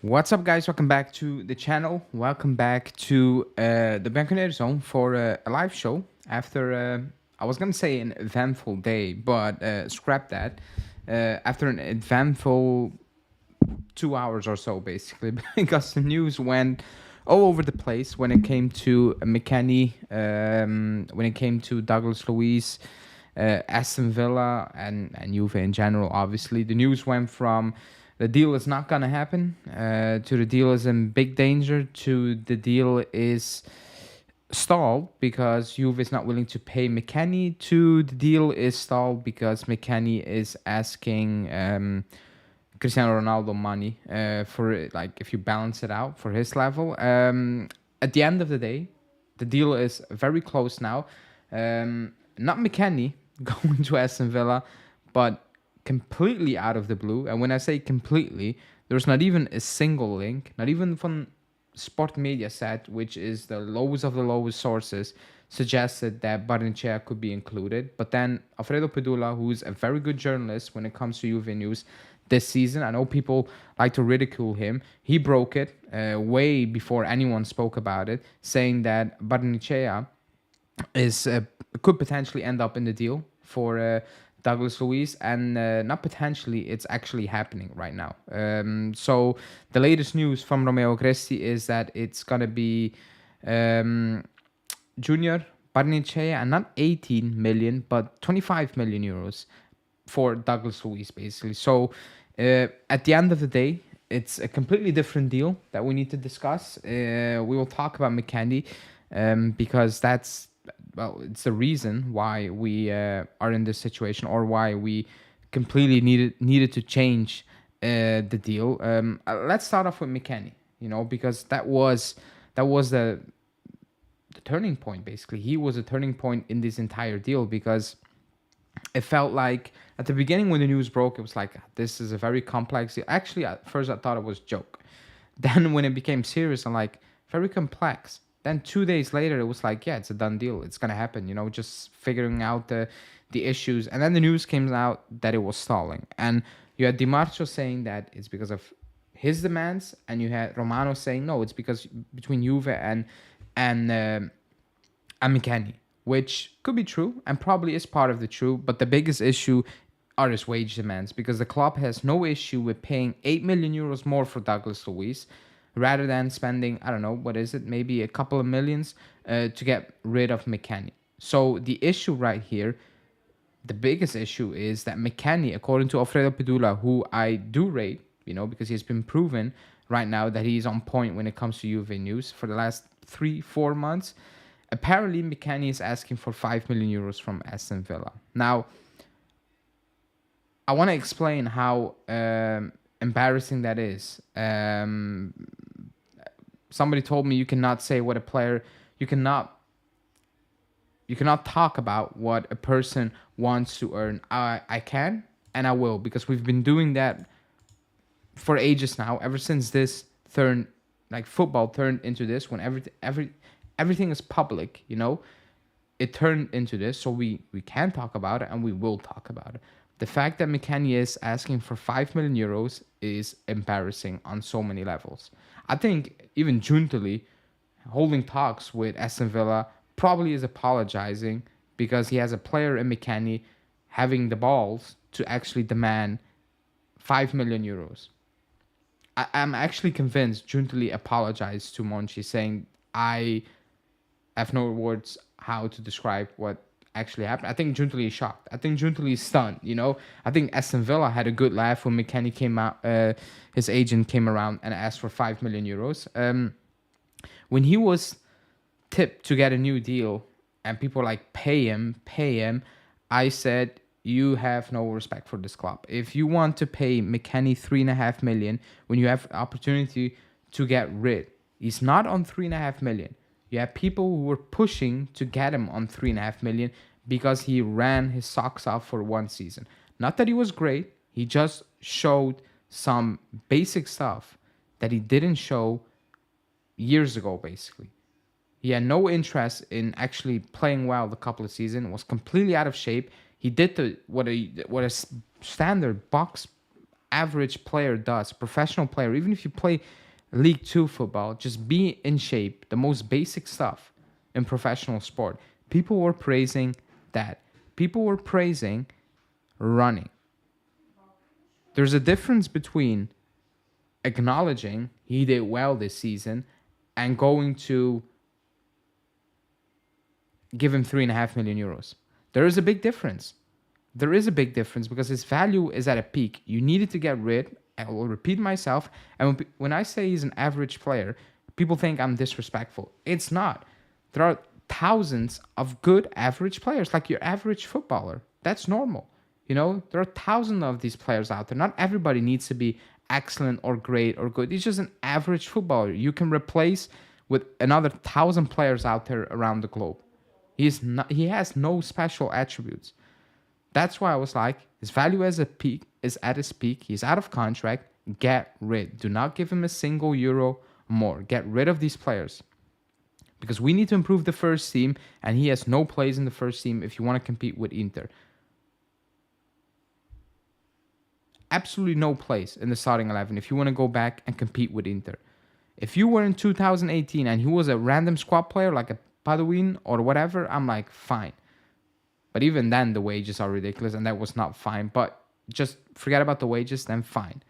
What's up, guys? Welcome back to the channel. Welcome back to the Bianconeri zone for a live show after, I was going to say an eventful day, but scrap that. After an eventful 2 hours or so, basically, because the news went all over the place when it came to McKennie, when it came to Douglas Luiz, Aston Villa, and Juve in general, obviously. The news went from the deal is not going to happen to the deal is in big danger to the deal is stalled because Juve is not willing to pay McKennie to the deal is stalled because McKennie is asking Cristiano Ronaldo money for it, like if you balance it out for his level. At the end of the day, the deal is very close now. Not McKennie going to Aston Villa, but completely out of the blue. And when I say completely, there's not even a single link, not even from Sport Media Set, which is the lowest of the lowest sources, suggested that Barrenechea could be included. But then Alfredo Pedula, who's a very good journalist when it comes to Juve news this season, I know people like to ridicule him, he broke it way before anyone spoke about it, saying that Barrenechea is could potentially end up in the deal for Douglas Luiz, and not potentially, it's actually happening right now. So the latest news from Romeo Cresti is that it's gonna be Junior, Barrenechea, and not 18 million, but 25 million euros for Douglas Luiz, basically. So at the end of the day, it's a completely different deal that we need to discuss. We will talk about McKennie because that's, well, it's the reason why we are in this situation, or why we completely needed to change the deal. Let's start off with McKennie, because that was the turning point. Basically, he was a turning point in this entire deal, because it felt like at the beginning when the news broke, it was like, this is a very complex deal. Actually, at first I thought it was a joke. Then when it became serious, I'm like, very complex. Then 2 days later, it was like, yeah, it's a done deal. It's going to happen, just figuring out the issues. And then the news came out that it was stalling. And you had Di Marcio saying that it's because of his demands. And you had Romano saying, no, it's because between Juve and McKennie, which could be true and probably is part of the true. But the biggest issue are his wage demands, because the club has no issue with paying 8 million euros more for Douglas Luiz, rather than spending, I don't know, what is it, maybe a couple of millions to get rid of McKennie. So the issue right here, the biggest issue, is that McKennie, according to Alfredo Pedula, who I do rate, because he's been proven right now that he's on point when it comes to Juve news for the last 3-4 months, apparently McKennie is asking for 5 million euros from Aston Villa. Now, I want to explain how embarrassing that is. Somebody told me you cannot say what a player, you cannot talk about what a person wants to earn. I can and I will, because we've been doing that for ages now, ever since this turned, like football turned into this, when everything is public, it turned into this. So we can talk about it, and we will talk about it. The fact that McKennie is asking for 5 million euros is embarrassing on so many levels. I think even Giuntoli, holding talks with Aston Villa, probably is apologizing because he has a player in McKennie having the balls to actually demand 5 million euros. I'm actually convinced Giuntoli apologized to Monchi, saying, I have no words how to describe what actually happened. I think Giuntoli is shocked. I think Giuntoli is stunned, I think Aston Villa had a good laugh when McKennie came out, his agent came around and asked for 5 million euros. When he was tipped to get a new deal and people were like, pay him, I said, you have no respect for this club. If you want to pay McKennie 3.5 million when you have the opportunity to get rid, he's not on 3.5 million. You have people who were pushing to get him on 3.5 million because he ran his socks off for one season. Not that he was great. He just showed some basic stuff that he didn't show years ago, basically. He had no interest in actually playing well the couple of seasons. Was completely out of shape. He did what a standard box average player does, professional player, even if you play League 2 football, just be in shape, the most basic stuff in professional sport. People were praising that. People were praising running. There's a difference between acknowledging he did well this season and going to give him 3.5 million euros. There is a big difference. There is a big difference because his value is at a peak. You needed to get rid. I will repeat myself. And when I say he's an average player, people think I'm disrespectful. It's not. There are thousands of good average players, like your average footballer. That's normal. You know, there are thousands of these players out there. Not everybody needs to be excellent or great or good. He's just an average footballer. You can replace with another 1,000 players out there around the globe. He has no special attributes. That's why I was like, his value is at his peak. He's out of contract. Get rid. Do not give him a single euro more. Get rid of these players. Because we need to improve the first team, and he has no place in the first team if you want to compete with Inter. Absolutely no place in the starting 11 if you want to go back and compete with Inter. If you were in 2018 and he was a random squad player like a Paduin or whatever, I'm like, fine. But even then, the wages are ridiculous, and that was not fine. But just forget about the wages, then fine.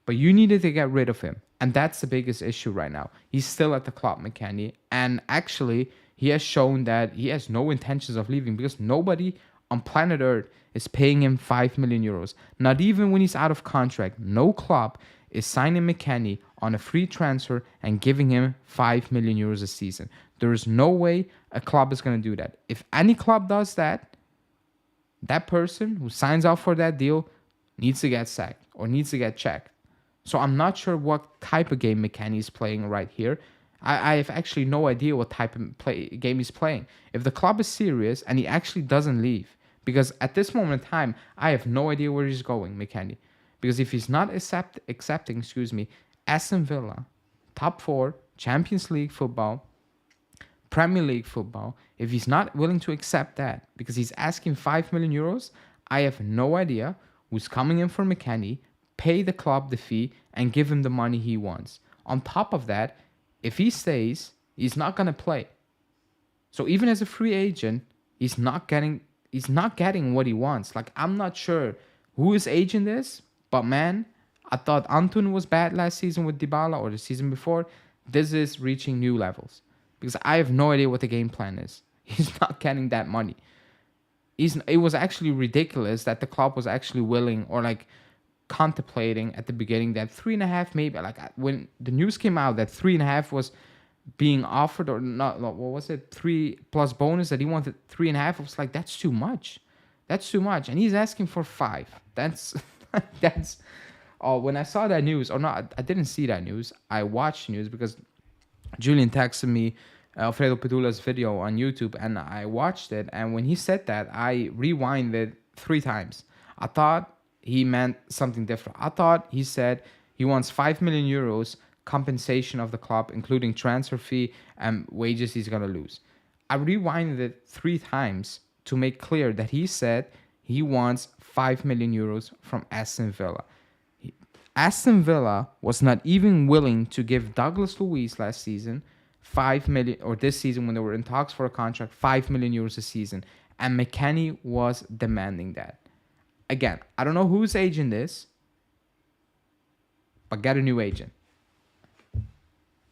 But you needed to get rid of him. And that's the biggest issue right now. He's still at the club, McKennie. And actually, he has shown that he has no intentions of leaving because nobody on planet Earth is paying him 5 million euros. Not even when he's out of contract. No club is signing McKennie on a free transfer and giving him 5 million euros a season. There is no way a club is going to do that. If any club does that, that person who signs up for that deal needs to get sacked or needs to get checked. So I'm not sure what type of game McKennie is playing right here. I have actually no idea what type of game he's playing. If the club is serious and he actually doesn't leave, because at this moment in time, I have no idea where he's going, McKennie. Because if he's not accepting, Aston Villa, top 4, Champions League football, Premier League football, if he's not willing to accept that, because he's asking 5 million euros, I have no idea who's coming in for McKennie, pay the club the fee, and give him the money he wants. On top of that, if he stays, he's not going to play. So even as a free agent, he's not getting what he wants. Like, I'm not sure who his agent is, but man, I thought Antun was bad last season with Dybala or the season before. This is reaching new levels because I have no idea what the game plan is. He's not getting that money. It was actually ridiculous that the club was actually willing or like contemplating at the beginning that 3.5 maybe, like when the news came out that 3.5 was being offered or not, what was it, 3 plus bonus, that he wanted 3.5. I was like, that's too much, and he's asking for 5. That's when I saw that news, or not, I didn't see that news, I watched news because Julian texted me Alfredo Pedula's video on YouTube, and I watched it, and when he said that, I rewinded 3 times. I thought he meant something different. I thought he said he wants 5 million euros compensation of the club, including transfer fee and wages he's going to lose. I rewinded it 3 times to make clear that he said he wants 5 million euros from Aston Villa. Aston Villa was not even willing to give Douglas Luiz last season 5 million, or this season when they were in talks for a contract, 5 million euros a season. And McKennie was demanding that. Again, I don't know whose agent is, but get a new agent.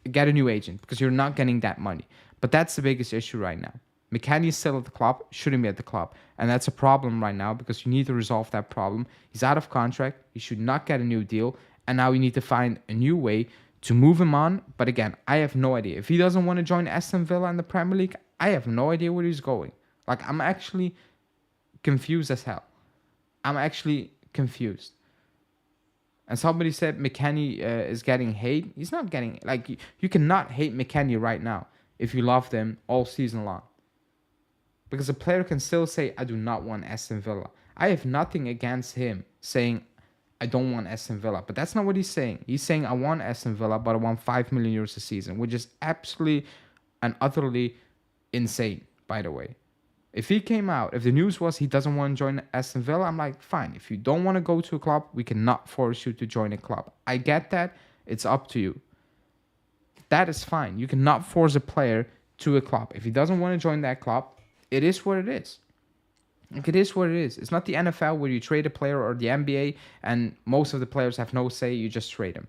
Get a new agent because you're not getting that money. But that's the biggest issue right now. McKennie is still at the club, shouldn't be at the club. And that's a problem right now because you need to resolve that problem. He's out of contract. He should not get a new deal. And now you need to find a new way to move him on. But again, I have no idea. If he doesn't want to join Aston Villa in the Premier League, I have no idea where he's going. Like, I'm actually confused as hell. I'm actually confused. And somebody said McKennie is getting hate. He's not getting... Like, you cannot hate McKennie right now if you loved him all season long. Because a player can still say, I do not want Aston Villa. I have nothing against him saying, I don't want Aston Villa. But that's not what he's saying. He's saying, I want Aston Villa, but I want 5 million euros a season, which is absolutely and utterly insane, by the way. If he came out, if the news was he doesn't want to join Aston Villa, I'm like, fine. If you don't want to go to a club, we cannot force you to join a club. I get that. It's up to you. That is fine. You cannot force a player to a club. If he doesn't want to join that club, it is what it is. Like, it is what it is. It's not the NFL where you trade a player, or the NBA and most of the players have no say. You just trade them.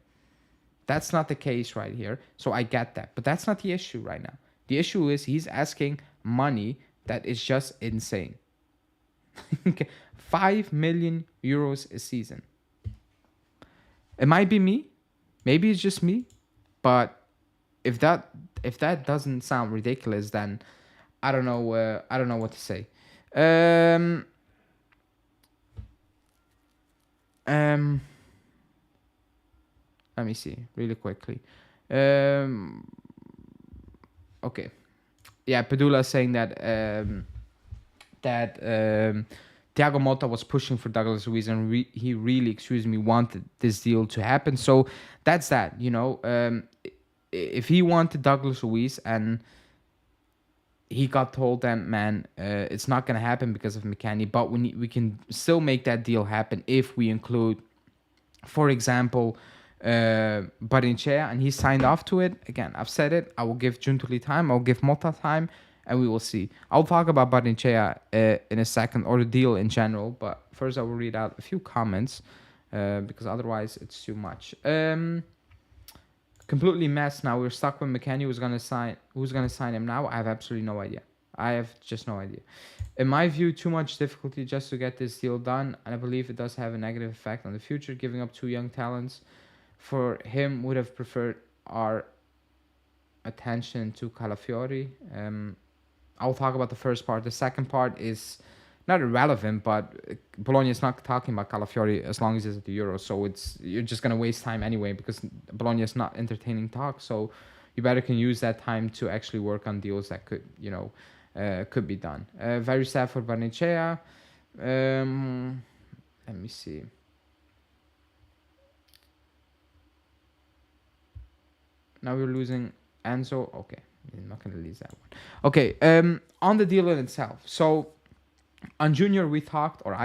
That's not the case right here. So I get that. But that's not the issue right now. The issue is he's asking money that is just insane. 5 million euros a season. It might be me. Maybe it's just me. But if that doesn't sound ridiculous, then I don't know what to say. Let me see really quickly. Okay. Yeah, Padula is saying that Thiago Motta was pushing for Douglas Luiz, and he really, wanted this deal to happen. So that's that. If he wanted Douglas Luiz and he got told that, man, it's not gonna happen because of McKennie, but we can still make that deal happen if we include, for example, Barrenechea, and he signed off to it. Again, I've said it. I will give Giuntoli time. I'll give Motta time, and we will see. I'll talk about Barrenechea in a second, or the deal in general. But first, I will read out a few comments because otherwise it's too much. Completely messed now. We're stuck with McKennie. Who's gonna sign him now? I have absolutely no idea. I have just no idea. In my view, too much difficulty just to get this deal done, and I believe it does have a negative effect on the future. Giving up 2 young talents for him would have preferred our attention to Calafiori. I'll talk about the first part. The second part is not irrelevant, but Bologna is not talking about Calafiori as long as it's at the Euro. So you're just going to waste time anyway, because Bologna is not entertaining talk. So you better can use that time to actually work on deals that could be done. Very sad for Barrenechea. Let me see. Now we're losing Enzo. Okay, I'm not going to lose that one. Okay, on the deal in itself. So on Junior, I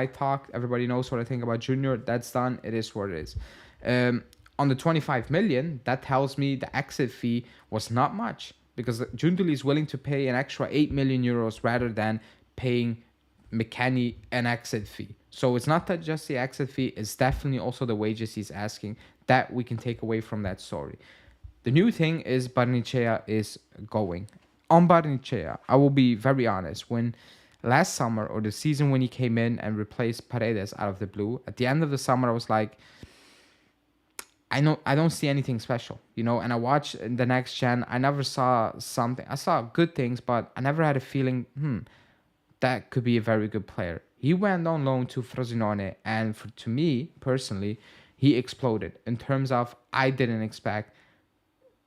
talked. Everybody knows what I think about Junior. That's done. It is what it is. On the 25 million, that tells me the exit fee was not much, because Giuntoli is willing to pay an extra 8 million euros rather than paying McKennie an exit fee. So it's not that just the exit fee, it's definitely also the wages he's asking that we can take away from that story. The new thing is Barrenechea is going. On Barrenechea, I will be very honest. When last summer, or the season when he came in and replaced Paredes out of the blue, at the end of the summer, I was like, I don't see anything special, and I watched the next gen. I never saw something. I saw good things, but I never had a feeling, that could be a very good player. He went on loan to Frosinone, and to me, personally, he exploded in terms of I didn't expect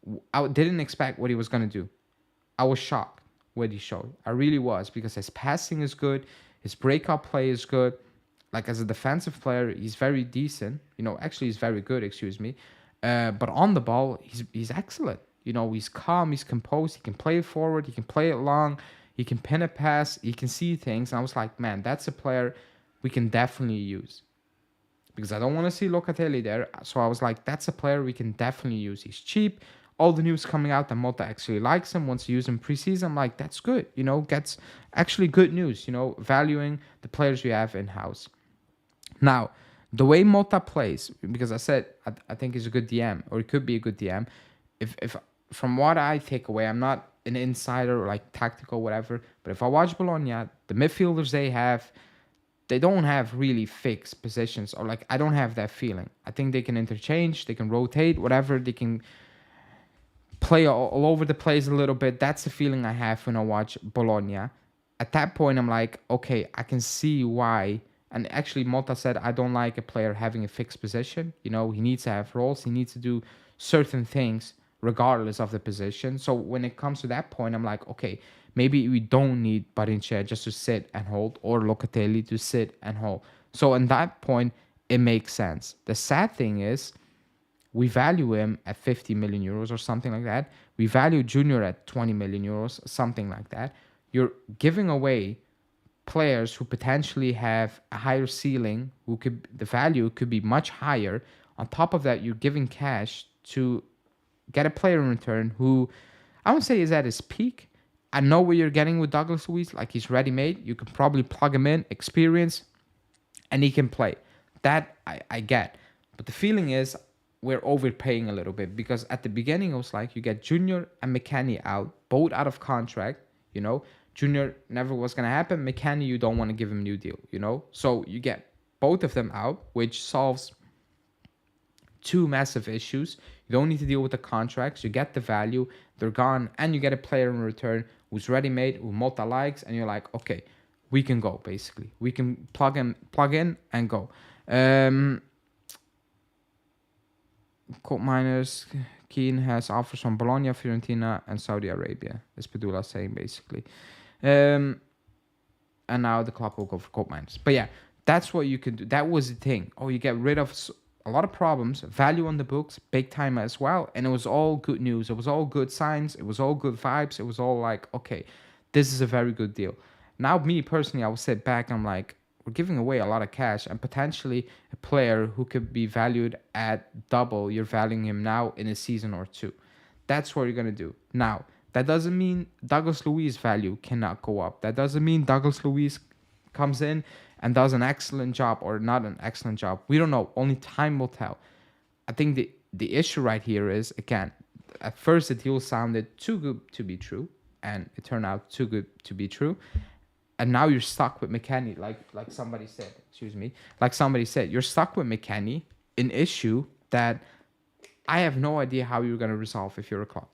what he was going to do. I was shocked what he showed. I really was, because his passing is good. His breakout play is good. Like, as a defensive player, he's very decent. Actually, he's very good, but on the ball, he's excellent. He's calm, he's composed. He can play it forward. He can play it long. He can pin a pass. He can see things. And I was like, man, that's a player we can definitely use. Because I don't want to see Locatelli there. So I was like, that's a player we can definitely use. He's cheap. All the news coming out that Motta actually likes him, wants to use him preseason. I'm like, that's good. Gets actually good news, valuing the players you have in-house. Now, the way Motta plays, because I said I think he's a good DM, or he could be a good DM. If from what I take away, I'm not an insider or like tactical, whatever, but if I watch Bologna, the midfielders they don't have really fixed positions, or like, I don't have that feeling. I think they can interchange, they can rotate, whatever, they can play all over the place a little bit. That's the feeling I have when I watch Bologna. At that point, I'm like, okay, I can see why. And actually, Motta said, I don't like a player having a fixed position. He needs to have roles. He needs to do certain things regardless of the position. So when it comes to that point, I'm like, okay, maybe we don't need Barrenechea just to sit and hold, or Locatelli to sit and hold. So in that point, it makes sense. The sad thing is, we value him at 50 million euros or something like that. We value Junior at 20 million euros, something like that. You're giving away players who potentially have a higher ceiling, the value could be much higher. On top of that, you're giving cash to get a player in return who I won't say is at his peak. I know what you're getting with Douglas Luiz, like he's ready made. You can probably plug him in, experience, and he can play. That I get. But the feeling is we're overpaying a little bit, because at the beginning it was like you get Junior and McKennie out, both out of contract, you know. Junior never was going to happen. McKennie, you don't want to give him a new deal, you know. So you get both of them out, which solves two massive issues. You don't need to deal with the contracts. You get the value. They're gone. And you get a player in return who's ready-made, who multi-likes. And you're like, okay, we can go, basically. We can plug in and go. Coal miners, Keane has offers from Bologna, Fiorentina, and Saudi Arabia. Is Padula saying, basically. And now the club will go for coal miners. But yeah, that's what you can do. That was the thing. Oh, you get rid of a lot of problems, value on the books, big time as well. And it was all good news. It was all good signs. It was all good vibes. It was all like, okay, this is a very good deal. Now, me personally, I will sit back. I'm like, we're giving away a lot of cash and potentially a player who could be valued at double you're valuing him now in a season or two. That's what you're going to do. Now, that doesn't mean Douglas Luiz value cannot go up. That doesn't mean Douglas Luiz comes in and does an excellent job or not an excellent job. We don't know. Only time will tell. I think the issue right here is, again, at first the deal sounded too good to be true, and it turned out too good to be true. And now you're stuck with McKennie, like somebody said. Excuse me. Like somebody said, you're stuck with McKennie, an issue that I have no idea how you're going to resolve if you're a club.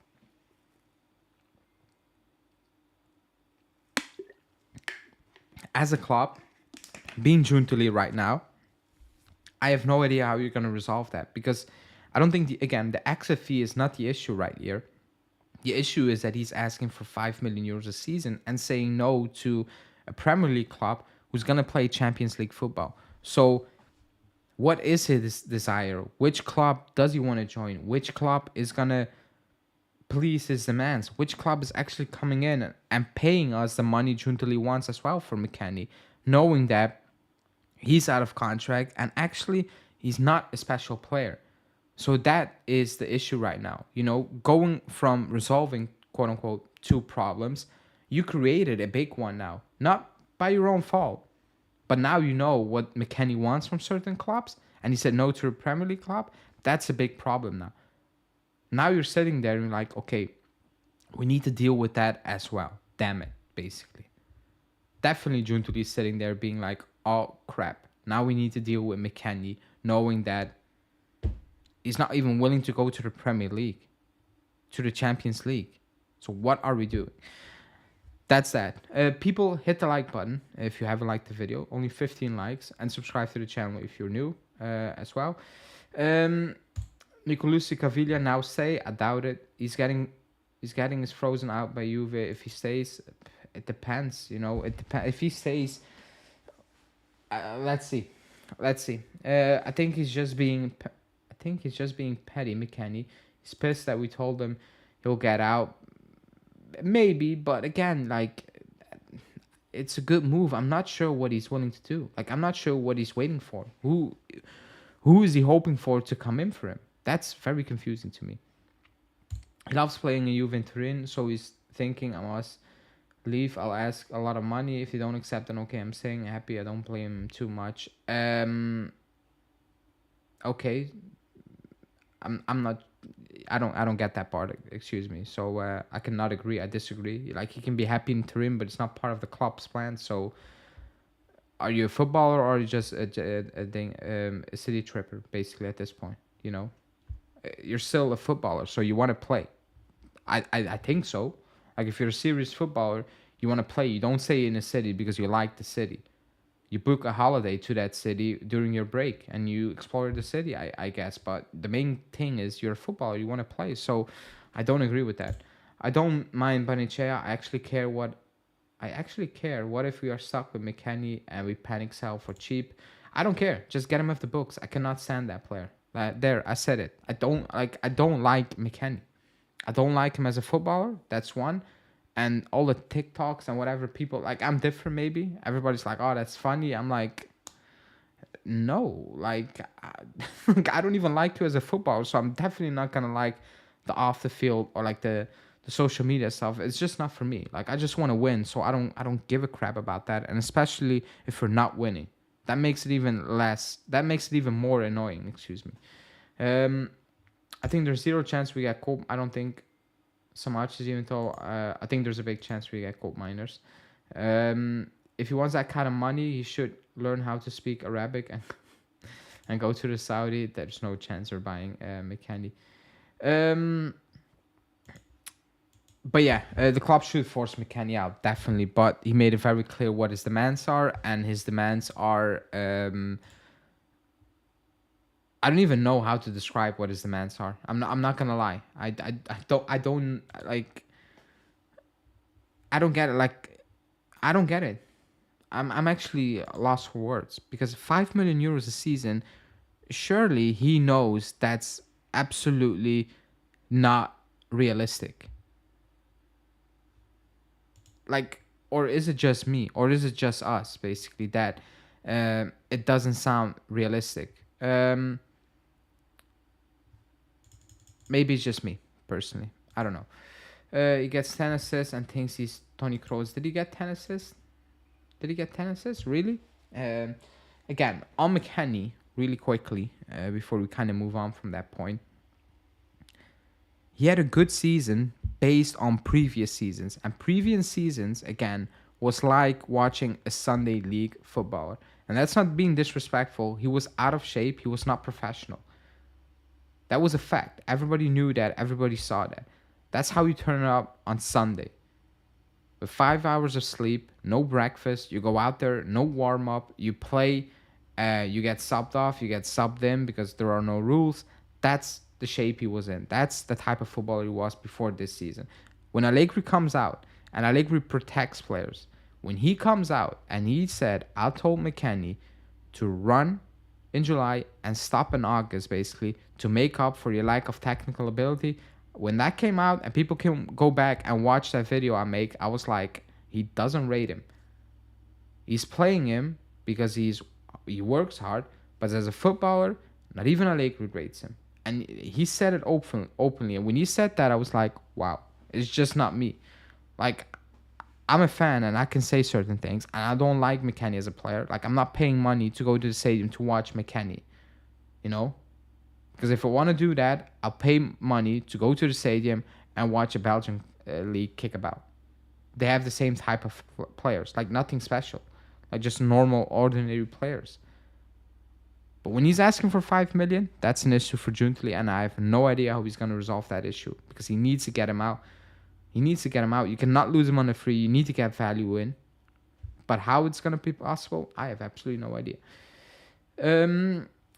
As a club, being Giuntoli right now, I have no idea how you're going to resolve that, because I don't think, the exit fee is not the issue right here. The issue is that he's asking for 5 million euros a season and saying no to a Premier League club who's going to play Champions League football. So what is his desire? Which club does he want to join? Which club is going to please his demands? Which club is actually coming in and paying us the money Giuntoli wants as well for McKennie, knowing that he's out of contract and actually he's not a special player? So that is the issue right now. You know, going from resolving, quote unquote, two problems, you created a big one now. Not by your own fault, but now you know what McKennie wants from certain clubs, and he said no to a Premier League club. That's a big problem now. Now you're sitting there and you're like, okay, we need to deal with that as well. Damn it, basically. Definitely Giuntoli is sitting there being like, oh, crap. Now we need to deal with McKennie, knowing that he's not even willing to go to the Premier League, to the Champions League. So what are we doing? That's that. People, hit the like button if you haven't liked the video. Only 15 likes. And subscribe to the channel if you're new as well. Nicolucci Caviglia now say, I doubt it. He's getting his frozen out by Juve. If he stays, it depends. You know, it depends. If he stays, let's see. I think he's just being petty, McKennie. He's pissed that we told him he'll get out. Maybe, but again, like, it's a good move. I'm not sure what he's willing to do. Like, I'm not sure what he's waiting for. Who is he hoping for to come in for him? That's very confusing to me. He loves playing in Juventus, so he's thinking, I must leave. I'll ask a lot of money. If they don't accept, then okay, I'm saying happy. I don't play him too much. Okay. I'm not. I don't get that part. Excuse me. So I cannot agree. I disagree. Like, he can be happy in Turin, but it's not part of the club's plan. So, are you a footballer or are you just a city tripper? Basically, at this point, you know, you're still a footballer, so you want to play. I think so. Like, if you're a serious footballer, you want to play. You don't stay in a city because you like the city. You book a holiday to that city during your break and you explore the city, I guess. But the main thing is you're a footballer. You want to play. So I don't agree with that. I don't mind Barrenechea. I actually care what if we are stuck with McKennie and we panic sell for cheap. I don't care. Just get him off the books. I cannot stand that player. There, I said it. I don't like McKennie. I don't like him as a footballer. That's one. and all the TikToks and whatever people like, I'm different. Maybe everybody's like, oh, that's funny. I'm like, no, like I don't even like you as a footballer, so I'm definitely not gonna like the off the field or like the social media stuff. It's just not for me. Like I just want to win, so I don't give a crap about that. And especially if we're not winning, that makes it even less. That makes it even more annoying. Excuse me. I think there's zero chance we get cold. I don't think so much, even though I think there's a big chance we get gold miners. If he wants that kind of money, he should learn how to speak Arabic and go to the Saudi. There's no chance we're buying McKennie. But yeah, the club should force McKennie out, definitely. But he made it very clear what his demands are, and his demands are... I don't even know how to describe what his demands are. I'm not gonna lie. I don't like... I don't get it. Like, I don't get it. I'm actually lost for words, because 5 million euros a season, surely he knows that's absolutely not realistic. Like, or is it just me, or is it just us, basically, that it doesn't sound realistic? Maybe it's just me personally. I don't know. He gets 10 assists and thinks he's Tony Kroos. Did he get 10 assists? Did he get 10 assists? Really? Again, on McKennie, really quickly, before we kind of move on from that point. He had a good season based on previous seasons. And previous seasons, again, was like watching a Sunday league footballer. And that's not being disrespectful. He was out of shape. He was not professional. That was a fact. Everybody knew that. Everybody saw that. That's how you turn up on Sunday. With 5 hours of sleep, no breakfast, you go out there, no warm-up, you play, you get subbed off, you get subbed in because there are no rules. That's the shape he was in. That's the type of footballer he was before this season. When Allegri comes out, and Allegri protects players, when he comes out and he said, I told McKennie to run in July and stop in August, basically, to make up for your lack of technical ability. When that came out and people can go back and watch that video I make, I was like, he doesn't rate him. He's playing him because he works hard, but as a footballer, not even Allegri rates him. And he said it openly. And when he said that, I was like, wow, it's just not me. Like, I'm a fan and I can say certain things, and I don't like McKennie as a player. Like, I'm not paying money to go to the stadium to watch McKennie, you know? Because if I want to do that, I'll pay money to go to the stadium and watch a Belgian league kick about. They have the same type of players, like nothing special, like just normal, ordinary players. But when he's asking for 5 million, that's an issue for Giuntoli, and I have no idea how he's going to resolve that issue, because he needs to get him out. He needs to get him out. You cannot lose him on a free. You need to get value in. But how it's going to be possible, I have absolutely no idea.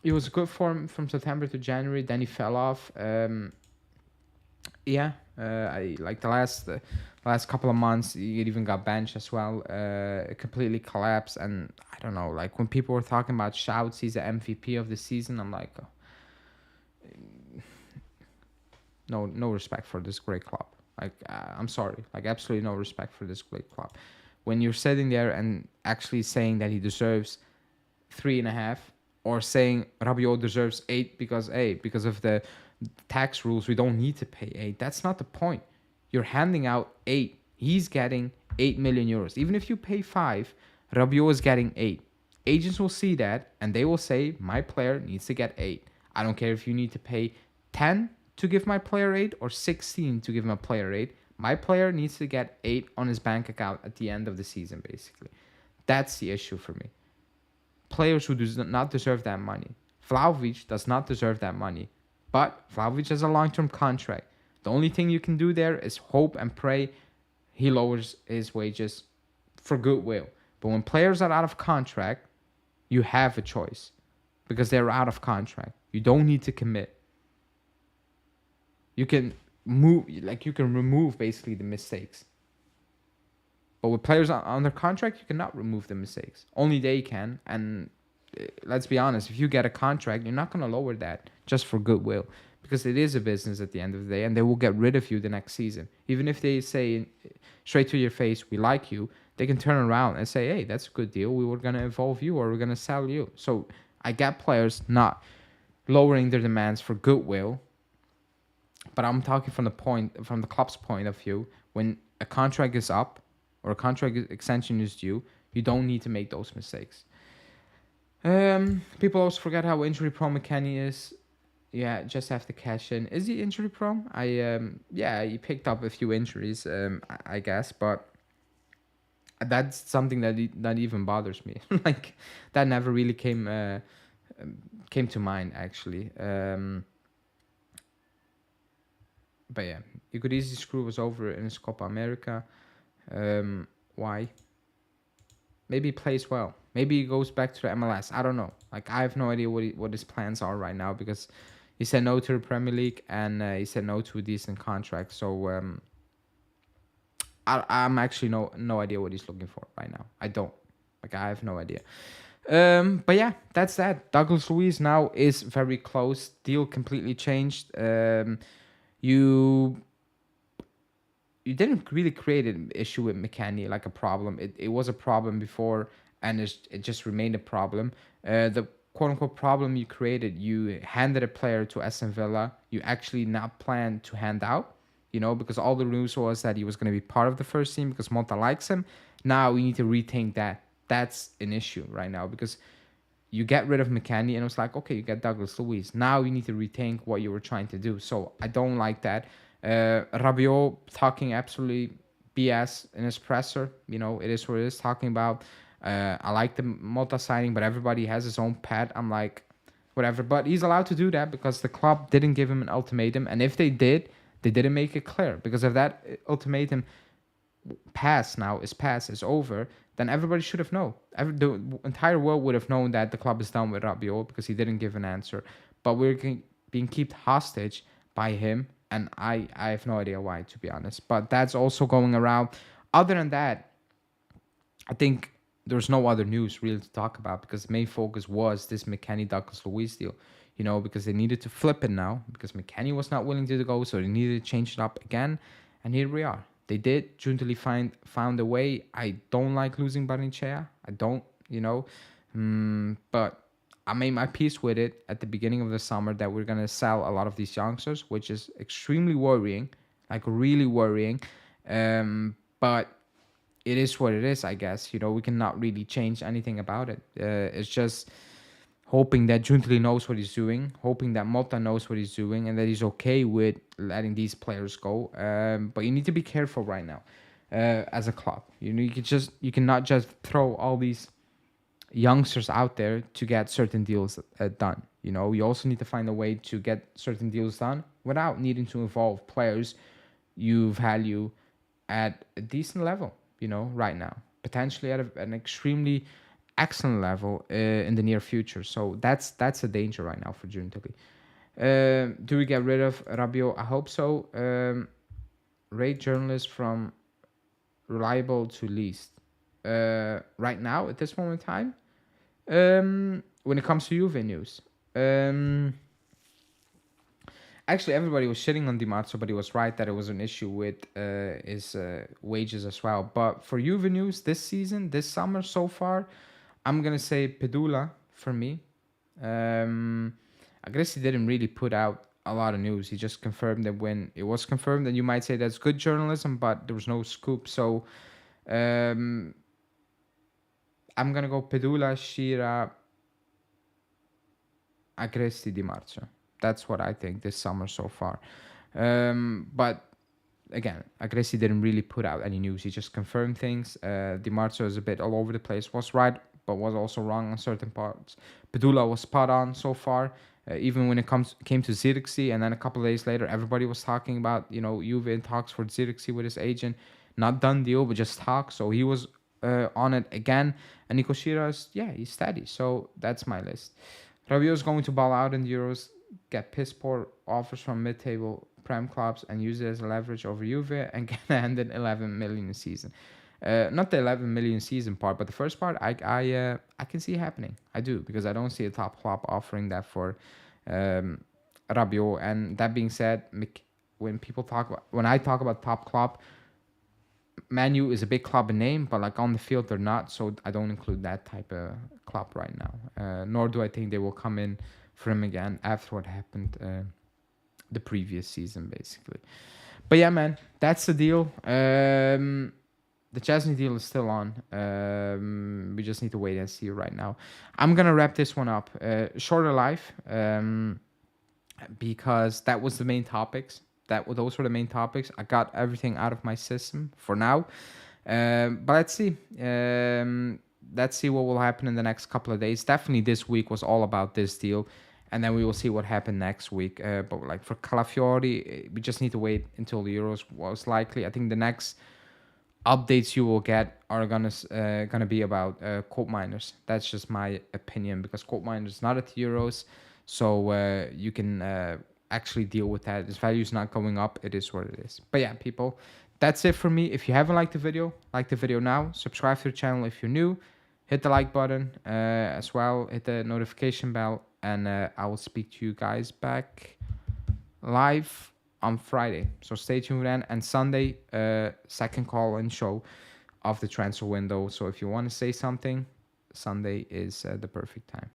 It was good form from September to January. Then he fell off. I like the last couple of months. He even got benched as well. It completely collapsed. And I don't know. Like when people were talking about shouts, he's the MVP of the season. I'm like, no respect for this great club. Like I'm sorry. Like absolutely no respect for this great club. When you're sitting there and actually saying that he deserves 3.5. Or saying Rabiot deserves 8 because of the tax rules, we don't need to pay 8. That's not the point. You're handing out 8. He's getting 8 million euros. Even if you pay 5, Rabiot is getting 8. Agents will see that and they will say, my player needs to get 8. I don't care if you need to pay 10 to give my player 8 or 16 to give my player 8. My player needs to get 8 on his bank account at the end of the season, basically. That's the issue for me. Players who do not deserve that money. Vlahovic does not deserve that money. But Vlahovic has a long-term contract. The only thing you can do there is hope and pray he lowers his wages for goodwill. But when players are out of contract, you have a choice. Because they're out of contract. You don't need to commit. You can remove basically the mistakes. But with players under contract, you cannot remove the mistakes. Only they can, and let's be honest, if you get a contract, you're not going to lower that just for goodwill, because it is a business at the end of the day, and they will get rid of you the next season. Even if they say straight to your face, we like you, they can turn around and say, hey, that's a good deal. We were going to involve you, or we're going to sell you. So I get players not lowering their demands for goodwill, but I'm talking from the club's point of view. When a contract is up or a contract extension is due, you don't need to make those mistakes. People also forget how injury prone McKennie is. Yeah, just have to cash in. Is he injury prone? He picked up a few injuries, I guess, but that's something that even bothers me. Like, that never really came to mind, actually. But yeah, you could easily screw us over in his Copa America. Why? Maybe he plays well. Maybe he goes back to the MLS. I don't know. Like, I have no idea what his plans are right now, because he said no to the Premier League, and he said no to a decent contract. So I'm actually no idea what he's looking for right now. I don't. Like, I have no idea. But yeah, that's that. Douglas Luiz now is very close. Deal completely changed. You didn't really create an issue with McKennie, like a problem. It was a problem before, and it just remained a problem. The quote-unquote problem you created, you handed a player to Aston Villa you actually not plan to hand out, because all the news was that he was going to be part of the first team because Monta likes him. Now we need to rethink that. That's an issue right now, because you get rid of McKennie, and it was like, okay, you get Douglas Luiz. Now you need to rethink what you were trying to do. So I don't like that. Rabiot talking absolutely BS in his presser. It is what it is. Talking about, I like the Mota signing, but everybody has his own pet. I'm like, whatever. But he's allowed to do that because the club didn't give him an ultimatum. And if they did, they didn't make it clear. Because if that ultimatum is over, then everybody should have known. The entire world would have known that the club is done with Rabiot because he didn't give an answer. But we're being kept hostage by him, and I have no idea why, to be honest. But that's also going around. Other than that, I think there's no other news really to talk about, because the main focus was this McKennie Douglas Luiz deal. Because they needed to flip it now, because McKennie was not willing to go, so they needed to change it up again, and here we are. They did. Giuntoli found a way. I don't like losing Barrenechea. I don't, but I made my peace with it at the beginning of the summer that we're going to sell a lot of these youngsters, which is extremely worrying, like really worrying. But it is what it is, I guess. We cannot really change anything about it. It's just hoping that Giuntoli knows what he's doing, hoping that Mota knows what he's doing, and that he's okay with letting these players go. But you need to be careful right now as a club. You cannot just throw all these youngsters out there to get certain deals done. You also need to find a way to get certain deals done without needing to involve players you value at a decent level, right now. Potentially at an extremely excellent level in the near future. So that's a danger right now for Giuntoli. Do we get rid of Rabiot? I hope so. Rate journalist from reliable to least. Right now, at this moment in time, when it comes to Juve news. Actually, everybody was shitting on Di Marzio, but he was right that it was an issue with his wages as well. But for Juve news this season, this summer so far, I'm going to say Pedula for me. I guess he didn't really put out a lot of news. He just confirmed that when it was confirmed, and you might say that's good journalism, but there was no scoop. So I'm going to go Pedula, Shira, Agresti, Di Marzio. That's what I think this summer so far. But again, Agresti didn't really put out any news. He just confirmed things. Di Marzio is a bit all over the place. Was right, but was also wrong on certain parts. Pedula was spot on so far. Even when it came to Zirkzee, and then a couple of days later, everybody was talking about, Juve in talks for Zirkzee with his agent. Not done deal, but just talk. So he was on it again. And Nico Shiras, he's steady. So that's my list. Rabiot is going to ball out in the Euros, get piss poor offers from mid-table Prem clubs, and use it as a leverage over Juve, and get handed 11 million a season. Not the 11 million season part, but the first part, I can see happening. I do, because I don't see a top club offering that for Rabiot. And that being said, when I talk about top club, Manu is a big club in name, but like on the field they're not. So I don't include that type of club right now. Nor do I think they will come in for him again after what happened the previous season, basically. But yeah, man, that's the deal. The Chesney deal is still on. We just need to wait and see right now. I'm gonna wrap this one up. Shorter life, because that was the main topics. Those were the main topics. I got everything out of my system for now. But let's see. Let's see what will happen in the next couple of days. Definitely this week was all about this deal. And then we will see what happened next week. But like for Calafiori, we just need to wait until the Euros, most likely. I think the next updates you will get are gonna be about Colt Miners. That's just my opinion, because Colt Miners is not at the Euros, so you can actually deal with that. His value is not going up. It is what it is. But yeah, people, that's it for me. If you haven't liked the video, like the video now. Subscribe to the channel if you're new. Hit the like button as well. Hit the notification bell, and I will speak to you guys back live on Friday. So stay tuned then. And Sunday, second call and show of the transfer window. So if you want to say something, Sunday is the perfect time.